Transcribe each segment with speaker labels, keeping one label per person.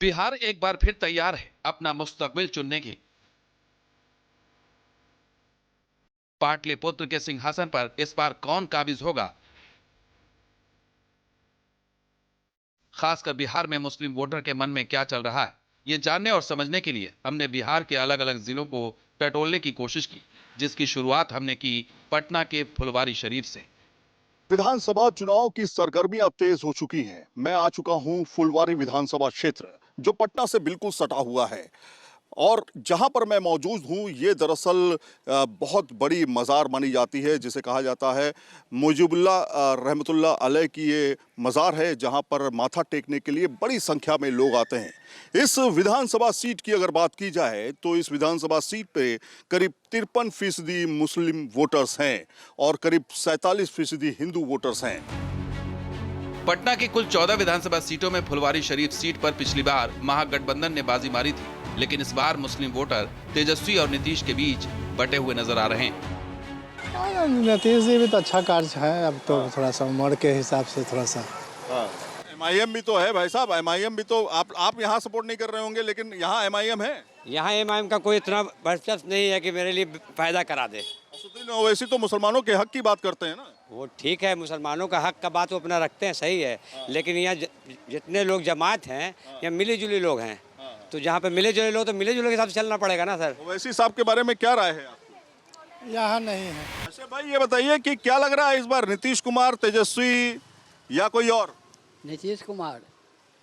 Speaker 1: बिहार एक बार फिर तैयार है अपना मुस्तकबिल चुनने की। पाटलिपुत्र के सिंहासन पर इस बार कौन काबिज होगा? खासकर बिहार में मुस्लिम वोटर के मन में क्या चल रहा है, ये जानने और समझने के लिए हमने बिहार के अलग अलग जिलों को टटोलने की कोशिश की, जिसकी शुरुआत हमने की पटना के फुलवारी शरीफ से।
Speaker 2: विधानसभा चुनाव की सरगर्मियां अब तेज हो चुकी हैं। मैं आ चुका हूं फुलवारी विधानसभा क्षेत्र, जो पटना से बिल्कुल सटा हुआ है। और जहां पर मैं मौजूद हूं, ये दरअसल बहुत बड़ी मज़ार मानी जाती है, जिसे कहा जाता है मुजीबुल्लाह रहमतुल्लाह अलैह की ये मज़ार है, जहां पर माथा टेकने के लिए बड़ी संख्या में लोग आते हैं। इस विधानसभा सीट की अगर बात की जाए तो इस विधानसभा सीट पे करीब 53% मुस्लिम वोटर्स हैं और करीब 47% हिंदू वोटर्स हैं।
Speaker 1: पटना की कुल 14 विधानसभा सीटों में फुलवारी शरीफ सीट पर पिछली बार महागठबंधन ने बाजी मारी थी, लेकिन इस बार मुस्लिम वोटर तेजस्वी और नीतीश के बीच बटे हुए नजर आ रहे हैं।
Speaker 3: नीतीश जी भी तो अच्छा कार्य है, अब तो थोड़ा सा उम्र के हिसाब से थोड़ा सा।
Speaker 2: एमआईएम भी तो है भाई साहब, एमआईएम भी तो आप यहाँ सपोर्ट नहीं कर रहे होंगे, लेकिन यहाँ एमआईएम है।
Speaker 4: यहाँ एमआईएम का कोई इतना वर्चस्व नहीं है कि मेरे लिए फायदा करा दे।
Speaker 2: असदुद्दीन ओवैसी तो मुसलमानों के हक की बात करते हैं ना।
Speaker 4: वो ठीक है, मुसलमानों का हक का बात वो अपना रखते हैं, सही है। लेकिन यहाँ जितने लोग जमात हैं, यहाँ मिली जुली लोग हैं, तो जहाँ पे मिले जुले लोग, तो मिले जुले के हिसाब से चलना पड़ेगा ना सर।
Speaker 2: ओवैसी साहब के बारे में क्या राय है आपकी?
Speaker 3: यहाँ नहीं है।
Speaker 2: अच्छा भाई, ये बताइए कि क्या लग रहा है इस बार, नीतीश कुमार, तेजस्वी या कोई और?
Speaker 5: नीतीश कुमार।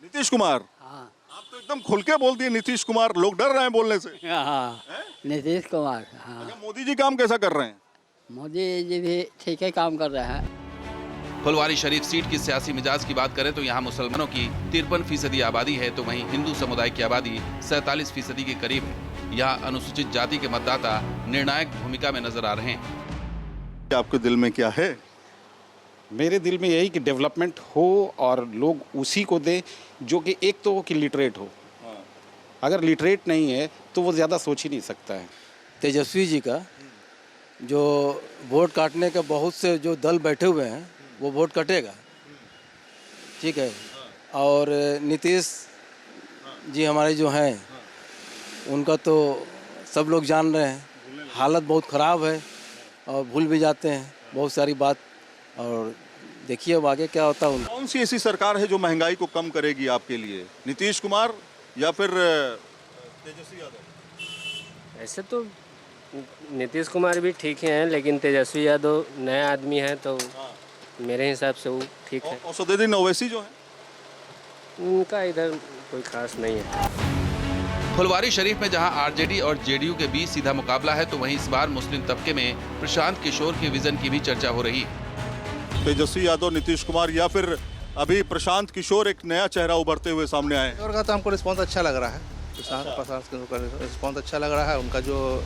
Speaker 2: नीतीश कुमार।
Speaker 5: हाँ
Speaker 2: आप तो एकदम खुल के बोल दिए नीतीश कुमार, लोग डर रहे हैं बोलने से।
Speaker 5: हाँ, नीतीश कुमार। हाँ,
Speaker 2: अच्छा, मोदी जी काम कैसा कर रहे हैं?
Speaker 5: मोदी जी भी ठीक है काम कर रहे हैं।
Speaker 1: फुलवारी शरीफ सीट की सियासी मिजाज की बात करें तो यहाँ मुसलमानों की 53% आबादी है, तो वहीं हिंदू समुदाय की आबादी 47% के करीब है। यहाँ अनुसूचित जाति के मतदाता निर्णायक भूमिका में नजर आ रहे हैं।
Speaker 2: आपके दिल में क्या है?
Speaker 6: मेरे दिल में यही कि डेवलपमेंट हो और लोग उसी को दे जो कि एक तो कि लिटरेट हो। अगर लिटरेट नहीं है तो वो ज़्यादा सोच ही नहीं सकता है।
Speaker 7: तेजस्वी जी का जो वोट काटने के बहुत से जो दल बैठे हुए हैं, वो वोट कटेगा, ठीक है। और नीतीश जी हमारे जो हैं, उनका तो सब लोग जान रहे हैं, हालत बहुत ख़राब है और भूल भी जाते हैं बहुत सारी बात। और देखिए अब आगे क्या होता है।
Speaker 2: कौन सी ऐसी सरकार है जो महंगाई को कम करेगी आपके लिए, नीतीश कुमार या फिर तेजस्वी यादव?
Speaker 8: ऐसे तो नीतीश कुमार भी ठीक हैं, लेकिन तेजस्वी यादव नया आदमी है, तो मेरे हिसाब से वो ठीक है।
Speaker 2: असदुद्दीन ओवैसी जो है,
Speaker 8: उनका इधर कोई खास नहीं है।
Speaker 1: फुलवारी शरीफ में जहां आरजेडी और जेडीयू के बीच सीधा मुकाबला है, तो वहीं इस बार मुस्लिम तबके में प्रशांत किशोर के विजन की भी चर्चा हो रही है।
Speaker 2: तेजस्वी यादव, नीतीश कुमार या फिर अभी प्रशांत किशोर, एक नया चेहरा उभरते हुए सामने आए।
Speaker 3: और का तो हमको रिस्पॉन्स अच्छा लग रहा है, प्रशांत का रिस्पॉन्स अच्छा लग रहा है, उनका जो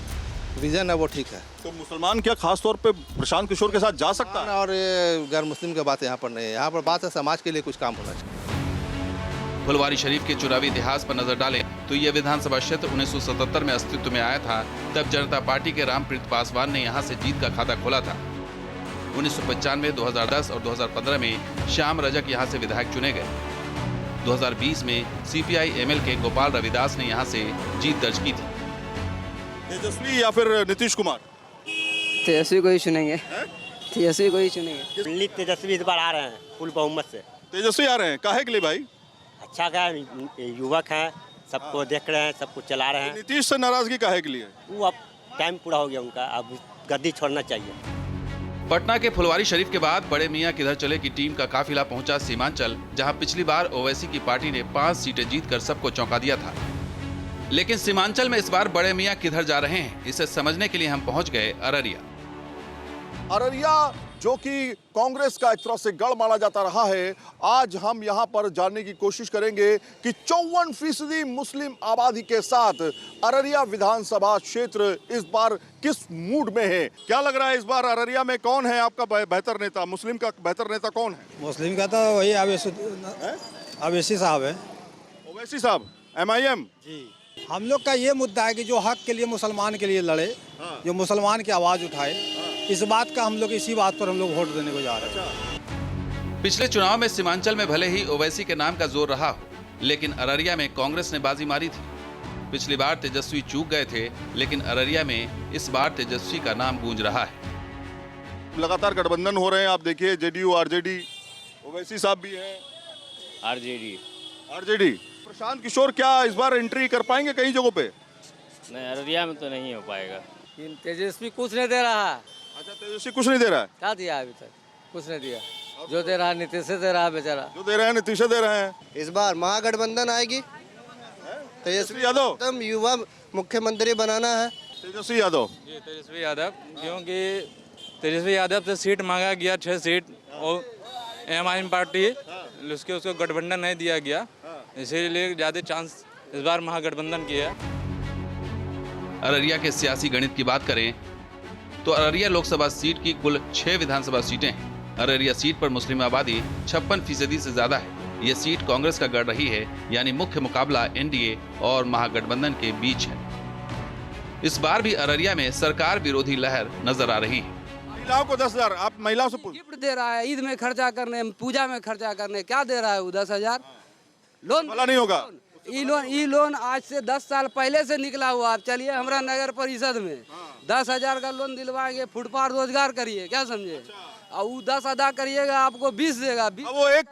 Speaker 3: विजन है वो ठीक है।
Speaker 2: तो मुसलमान क्या खास तौर पे प्रशांत किशोर के साथ जा सकता है?
Speaker 3: और ये गैर मुस्लिम की बात यहाँ पर नहीं है, यहाँ पर बात है समाज के लिए कुछ काम होना चाहिए।
Speaker 1: फुलवारी शरीफ के चुनावी इतिहास पर नजर डालें तो यह विधानसभा क्षेत्र 1977 में अस्तित्व में आया था। तब जनता पार्टी के रामप्रीत पासवान ने यहां से जीत का खाता खोला था। 1995, 2010 और 2015 में श्याम रजक यहां से विधायक चुने गए। 2020 में सीपीआई एमएल के गोपाल रविदास ने यहां से जीत दर्ज की थी।
Speaker 2: तेजस्वी या फिर नीतीश कुमार?
Speaker 5: तेजस्वी को ही चुनेंगे। तेजस्वी को ही चुनेंगे।
Speaker 4: तेजस्वी इस बार आ रहे हैं फुल बहुमत से।
Speaker 2: तेजस्वी आ रहे हैं, काहे के लिए भाई?
Speaker 4: अच्छा का युवक है, सबको देख रहे हैं, सबको चला रहे हैं।
Speaker 2: नीतीश से नाराजगी काहे के लिए?
Speaker 4: वो अब टाइम पूरा हो गया उनका, अब गद्दी छोड़ना चाहिए।
Speaker 1: पटना के फुलवारी शरीफ के बाद बड़े मियां किधर चले की टीम का काफिला पहुंचा सीमांचल, जहां पिछली बार ओवैसी की पार्टी ने 5 सीटें जीतकर सबको चौंका दिया था। लेकिन सीमांचल में इस बार बड़े मियां किधर जा रहे हैं, इसे समझने के लिए हम पहुंच गए अररिया।
Speaker 2: अररिया जो कि कांग्रेस का एक तरह से गढ़ माना जाता रहा है, आज हम यहां पर जानने की कोशिश करेंगे कि 54% मुस्लिम आबादी के साथ अररिया विधानसभा क्षेत्र इस बार किस मूड में है। क्या लग रहा है इस बार अररिया में कौन है आपका बेहतर नेता, मुस्लिम का बेहतर नेता कौन है?
Speaker 3: मुस्लिम का तो वही ओवैसी साहब है।
Speaker 2: ओवैसी साहब, एमआईएम
Speaker 3: जी। हम लोग का ये मुद्दा है कि जो हक के लिए मुसलमान के लिए लड़े, जो मुसलमान की आवाज़ उठाए, इस बात का हम लोग, इसी बात पर हम लोग वोट देने को जा रहे हैं।
Speaker 1: पिछले चुनाव में सीमांचल में भले ही ओवैसी के नाम का जोर रहा हो, लेकिन अररिया में कांग्रेस ने बाजी मारी थी। पिछली बार तेजस्वी चूक गए थे, लेकिन अररिया में इस बार तेजस्वी का नाम गूंज रहा है।
Speaker 2: लगातार गठबंधन हो रहे हैं, आप देखिए जेडीयू आरजेडी, ओवैसी साहब भी हैं। आरजेडी प्रशांत किशोर क्या इस बार एंट्री कर पाएंगे कई जगहों पे?
Speaker 8: नहीं, अररिया में तो नहीं हो पाएगा।
Speaker 5: तेजस्वी कुछ नहीं दे रहा।
Speaker 2: अच्छा, तेजस्वी कुछ नहीं दे रहा है?
Speaker 5: क्या दिया अभी तक? कुछ नहीं दिया। जो दे रहा नीतीश से दे रहा बेचारा।
Speaker 2: जो दे रहे हैं नीतीश दे रहे हैं।
Speaker 9: इस बार महागठबंधन आएगी,
Speaker 2: तेजस्वी यादव
Speaker 9: एकदम युवा मुख्यमंत्री बनाना है।
Speaker 2: तेजस्वी यादव
Speaker 10: जी, तेजस्वी यादव, क्योंकि तेजस्वी यादव से सीट मांगा गया 6 सीट और एमआईएम पार्टी उसको गठबंधन नहीं दिया गया, इसीलिए ज़्यादा चांस इस बार महागठबंधन की है।
Speaker 1: अररिया के सियासी गणित की बात करें तो अररिया लोकसभा सीट की कुल 6 विधानसभा सीटें हैं। अररिया सीट पर मुस्लिम आबादी 56% से ज्यादा है। ये सीट कांग्रेस का गढ़ रही है, यानी मुख्य मुकाबला एनडीए और महागठबंधन के बीच है। इस बार भी अररिया में सरकार विरोधी लहर नजर आ रही है।
Speaker 2: महिलाओं को 10,000, आप महिलाओं से पूछ।
Speaker 5: गिफ्ट दे रहा है, ईद में खर्चा करने, पूजा में खर्चा करने, क्या दे रहा है वो? 10,000 लोन
Speaker 2: भला नहीं होगा।
Speaker 5: ई लोन आज से 10 साल पहले से निकला हुआ। आप चलिए हमारा नगर परिषद में 10,000 का लोन दिलवाएंगे, फुटपाथ रोजगार करिए, क्या समझे? और वो 10 अदा करिएगा, आपको 20 देगा।
Speaker 2: वो 1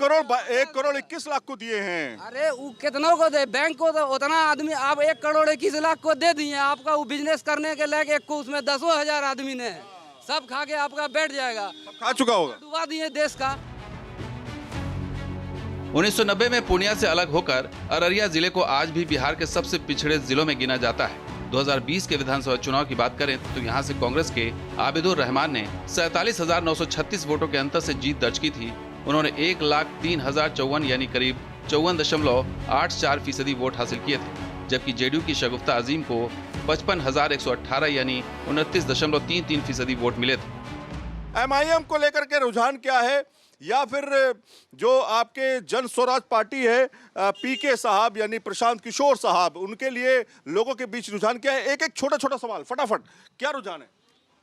Speaker 2: करोड़ 21 लाख को दिए हैं।
Speaker 5: अरे वो कितनों को दे? बैंक को तो उतना आदमी आप 1 करोड़ 21 लाख को दे दिए। आपका वो बिजनेस करने के लायक को उसमें 10,000 आदमी ने सब खा के आपका बैठ जाएगा।
Speaker 2: खा चुका होगा।
Speaker 5: डुबा दिए देश का।
Speaker 1: 1990 में पूर्णिया से अलग होकर अररिया जिले को आज भी बिहार के सबसे पिछड़े जिलों में गिना जाता है। 2020 के विधानसभा चुनाव की बात करें तो यहाँ से कांग्रेस के आबिदुर रहमान ने 47,936 वोटों के अंतर से जीत दर्ज की थी। उन्होंने 1,03,054 यानी करीब 54.84% वोट हासिल किए थे, जबकि जेडीयू की शगुफ्ता अजीम को 55,118 यानी 29.33% वोट मिले थे।
Speaker 2: एमआईएम को लेकर के रुझान क्या है, या फिर जो आपके जन स्वराज पार्टी है पीके साहब यानी प्रशांत किशोर साहब, उनके लिए लोगों के बीच रुझान क्या है? एक छोटा सवाल फटाफट, क्या रुझान है?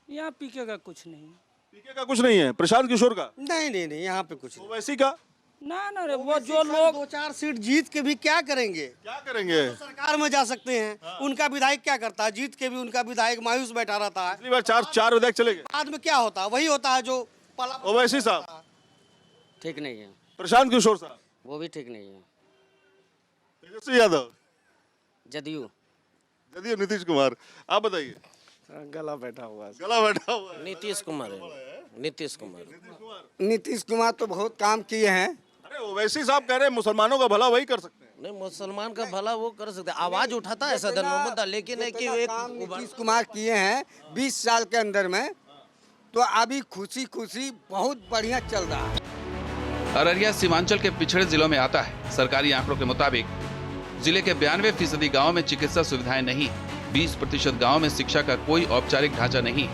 Speaker 11: यहाँ पीके का कुछ नहीं।
Speaker 2: पीके का कुछ नहीं है, प्रशांत किशोर का?
Speaker 9: नहीं, यहाँ पे कुछ नहीं।
Speaker 2: ओवैसी का?
Speaker 11: ना रे, वो जो लोग
Speaker 9: 2-4 सीट जीत के भी क्या करेंगे? सरकार में जा सकते हैं। उनका विधायक क्या करता है? जीत के भी उनका विधायक मायूस बैठा रहता है।
Speaker 2: पिछली बार 4 विधायक चले गए।
Speaker 9: बाद में क्या होता है? वही होता है जो
Speaker 2: ओवैसी साहब
Speaker 5: ठीक नहीं है।
Speaker 2: प्रशांत किशोर साहब
Speaker 5: वो भी ठीक नहीं है।
Speaker 2: तेजस्वी यादव
Speaker 5: जदयू
Speaker 2: नीतीश कुमार, आप बताइए।
Speaker 7: गला बैठा हुआ
Speaker 2: है।
Speaker 9: नीतीश कुमार नीतीश कुमार तो बहुत काम किए हैं।
Speaker 2: अरे ओवैसी साहब कह रहे हैं मुसलमानों का भला वही कर सकते हैं।
Speaker 9: नहीं, मुसलमान का भला वो कर सकते हैं, आवाज उठाता है सदन में मुद्दा, लेकिन नीतीश कुमार किए हैं 20 साल के अंदर में, तो अभी खुशी बहुत बढ़िया चल रहा है।
Speaker 1: अररिया सीमांचल के पिछड़े जिलों में आता है। सरकारी आंकड़ों के मुताबिक जिले के 92% गाँव में चिकित्सा सुविधाएं नहीं, 20% गाँव में शिक्षा का कोई औपचारिक ढांचा नहीं,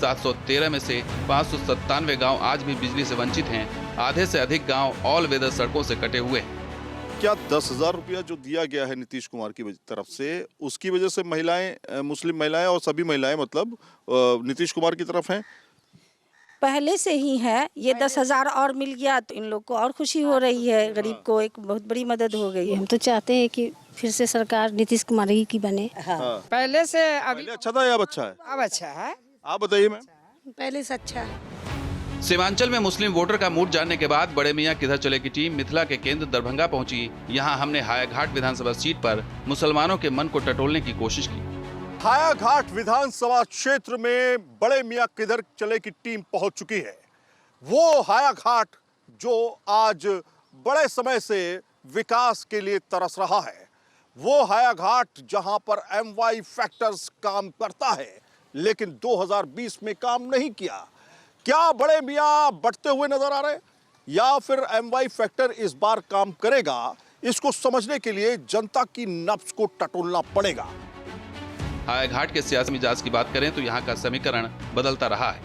Speaker 1: 713 में से 597 गांव आज भी बिजली से वंचित हैं। आधे से अधिक गांव ऑल वेदर सड़कों से कटे हुए हैं।
Speaker 2: क्या 10,000 रुपया जो दिया गया है नीतीश कुमार की तरफ से, उसकी वजह से महिलाएं, मुस्लिम महिलाएं और सभी महिलाएं मतलब नीतीश कुमार की तरफ हैं?
Speaker 12: पहले से ही है। ये 10,000 और मिल गया तो इन लोग को और खुशी हो रही है। गरीब को एक बहुत बड़ी मदद हो गई है।
Speaker 13: हम तो चाहते हैं कि फिर से सरकार नीतीश कुमार ही की बने।
Speaker 11: पहले से अभी
Speaker 2: अच्छा था या अब अच्छा है?
Speaker 11: अब अच्छा है।
Speaker 2: आप बताइए मैम।
Speaker 13: पहले से अच्छा है।
Speaker 1: सीमांचल में मुस्लिम वोटर का मूड जानने के बाद बड़े मियां किधर चले की टीम मिथिला के केंद्र दरभंगा पहुंची। यहां हमने हायाघाट विधानसभा सीट पर मुसलमानों के मन को टटोलने की कोशिश की।
Speaker 2: हायाघाट विधानसभा क्षेत्र में बड़े मियां किधर चले की टीम पहुंच चुकी है। वो हायाघाट जो आज बड़े समय से विकास के लिए तरस रहा है, वो हायाघाट जहां पर एमवाई फैक्टर्स काम करता है, लेकिन 2020 में काम नहीं किया। क्या बड़े मियां बढ़ते हुए नजर आ रहे, या फिर एमवाई फैक्टर इस बार काम करेगा? इसको समझने के लिए जनता की नब्ज को टटोलना पड़ेगा।
Speaker 1: हायाघाट के सियासी मिजाज की बात करें तो यहाँ का समीकरण बदलता रहा है।